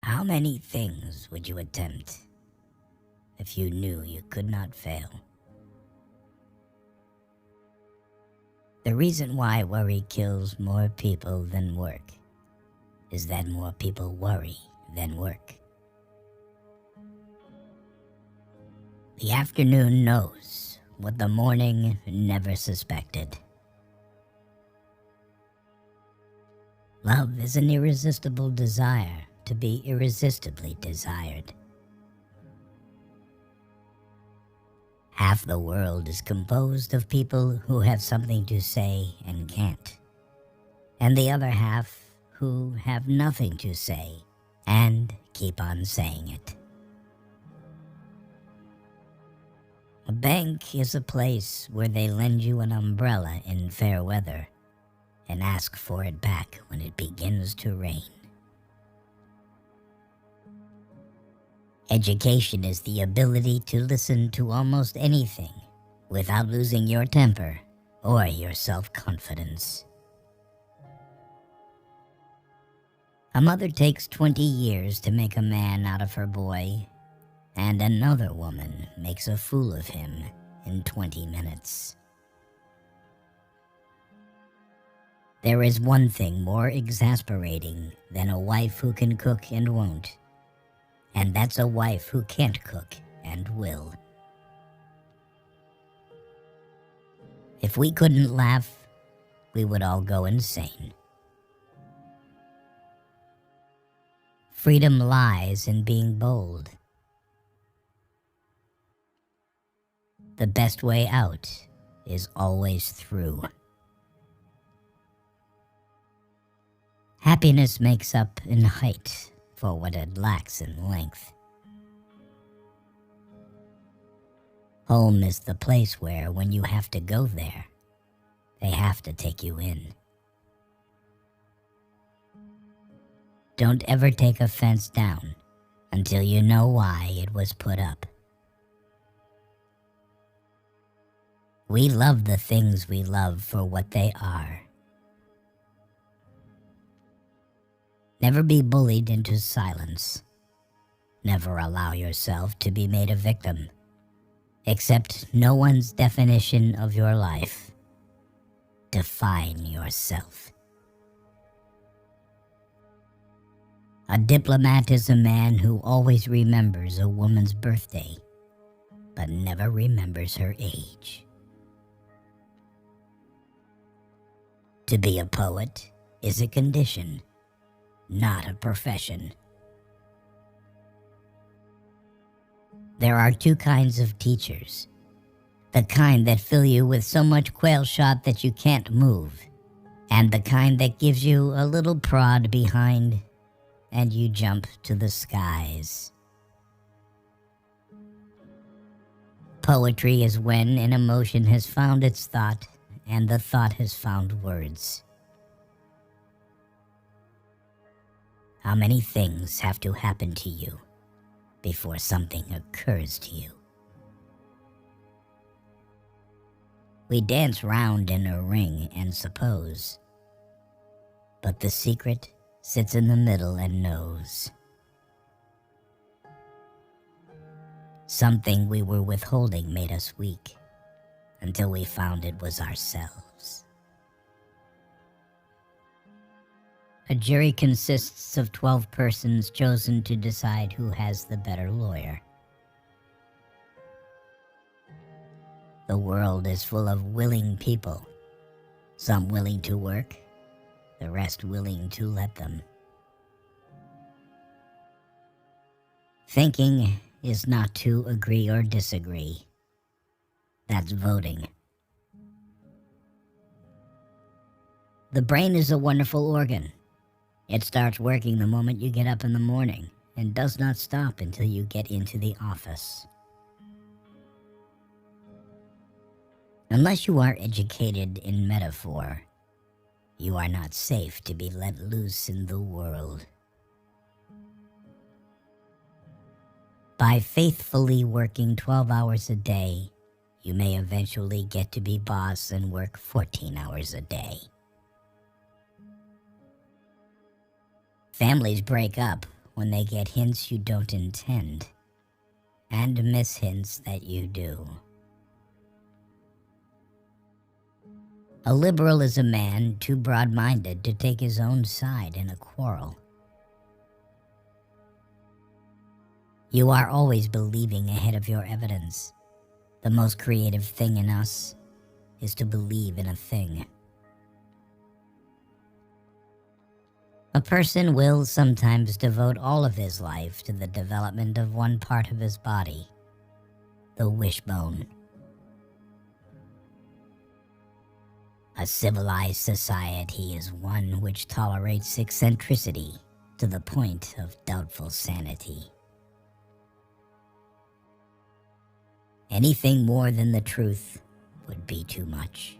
How many things would you attempt if you knew you could not fail? The reason why worry kills more people than work is that more people worry than work. The afternoon knows what the morning never suspected. Love is an irresistible desire to be irresistibly desired. Half the world is composed of people who have something to say and can't, and the other half who have nothing to say and keep on saying it. A bank is a place where they lend you an umbrella in fair weather and ask for it back when it begins to rain. Education is the ability to listen to almost anything without losing your temper or your self-confidence. A mother takes 20 years to make a man out of her boy, and another woman makes a fool of him in 20 minutes. There is one thing more exasperating than a wife who can cook and won't, and that's a wife who can't cook and will. If we couldn't laugh, we would all go insane. Freedom lies in being bold. The best way out is always through. Happiness makes up in height for what it lacks in length. Home is the place where, when you have to go there, they have to take you in. Don't ever take a fence down until you know why it was put up. We love the things we love for what they are. Never be bullied into silence. Never allow yourself to be made a victim. Accept no one's definition of your life. Define yourself. A diplomat is a man who always remembers a woman's birthday, but never remembers her age. To be a poet is a condition, not a profession. There are two kinds of teachers. The kind that fill you with so much quail shot that you can't move, and the kind that gives you a little prod behind and you jump to the skies. Poetry is when an emotion has found its thought and the thought has found words. How many things have to happen to you before something occurs to you? We dance round in a ring and suppose, but the secret sits in the middle and knows. Something we were withholding made us weak until we found it was ourselves. A jury consists of 12 persons chosen to decide who has the better lawyer. The world is full of willing people, some willing to work, the rest willing to let them. Thinking is not to agree or disagree. That's voting. The brain is a wonderful organ. It starts working the moment you get up in the morning and does not stop until you get into the office. Unless you are educated in metaphor, you are not safe to be let loose in the world. By faithfully working 12 hours a day, you may eventually get to be boss and work 14 hours a day. Families break up when they get hints you don't intend and miss hints that you do. A liberal is a man too broad-minded to take his own side in a quarrel. You are always believing ahead of your evidence. The most creative thing in us is to believe in a thing. A person will sometimes devote all of his life to the development of one part of his body, the wishbone. A civilized society is one which tolerates eccentricity to the point of doubtful sanity. Anything more than the truth would be too much.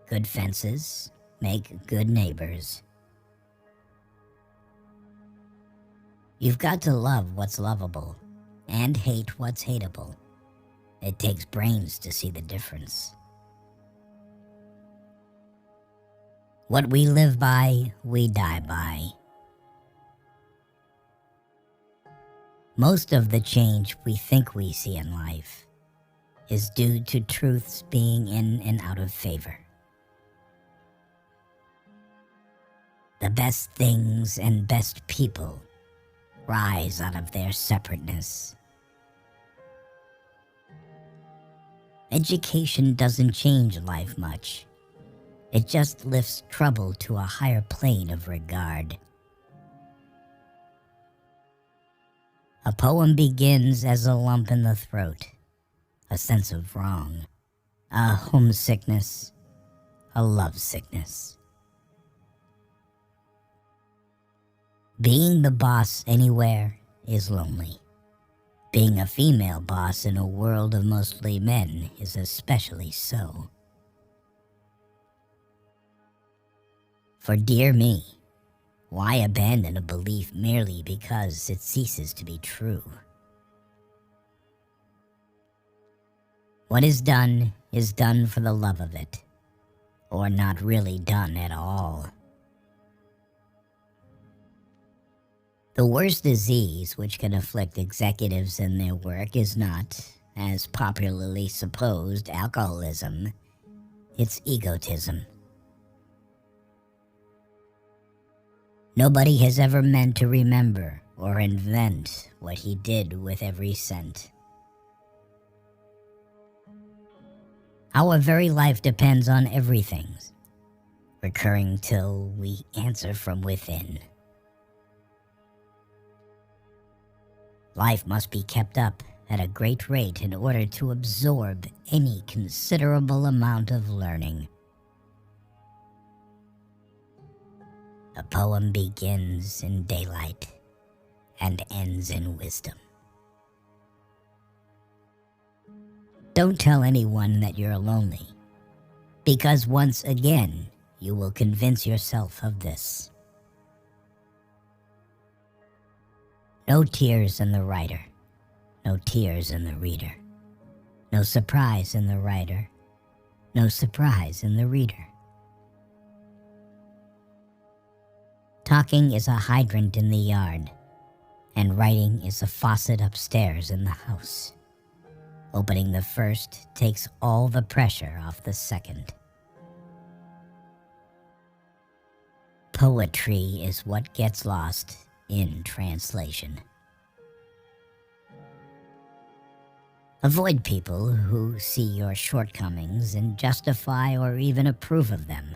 Good fences make good neighbors. You've got to love what's lovable and hate what's hateable. It takes brains to see the difference. What we live by, we die by. Most of the change we think we see in life is due to truths being in and out of favor. The best things and best people rise out of their separateness. Education doesn't change life much. It just lifts trouble to a higher plane of regard. A poem begins as a lump in the throat, a sense of wrong, a homesickness, a lovesickness. Being the boss anywhere is lonely. Being a female boss in a world of mostly men is especially so. For dear me, why abandon a belief merely because it ceases to be true? What is done for the love of it, or not really done at all. The worst disease which can afflict executives in their work is not, as popularly supposed, alcoholism. It's egotism. Nobody has ever meant to remember or invent what he did with every cent. Our very life depends on everything, recurring till we answer from within. Life must be kept up at a great rate in order to absorb any considerable amount of learning. A poem begins in daylight and ends in wisdom. Don't tell anyone that you're lonely, because once again you will convince yourself of this. No tears in the writer, no tears in the reader. No surprise in the writer, no surprise in the reader. Talking is a hydrant in the yard, and writing is a faucet upstairs in the house. Opening the first takes all the pressure off the second. Poetry is what gets lost in translation. Avoid people who see your shortcomings and justify or even approve of them.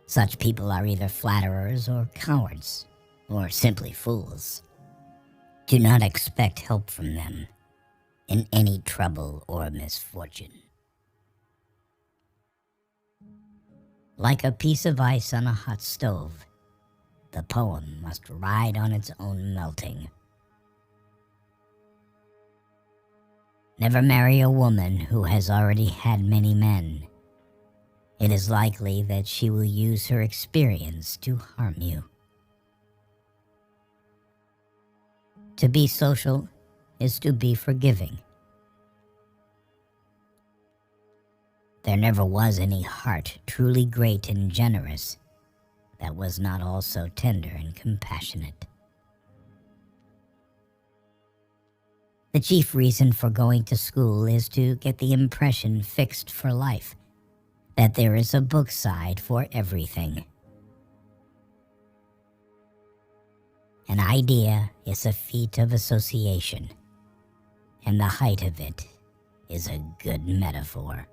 Such people are either flatterers or cowards, or simply fools. Do not expect help from them in any trouble or misfortune. Like a piece of ice on a hot stove, the poem must ride on its own melting. Never marry a woman who has already had many men. It is likely that she will use her experience to harm you. To be social is to be forgiving. There never was any heart truly great and generous that was not also tender and compassionate. The chief reason for going to school is to get the impression fixed for life that there is a book side for everything. An idea is a feat of association, and the height of it is a good metaphor.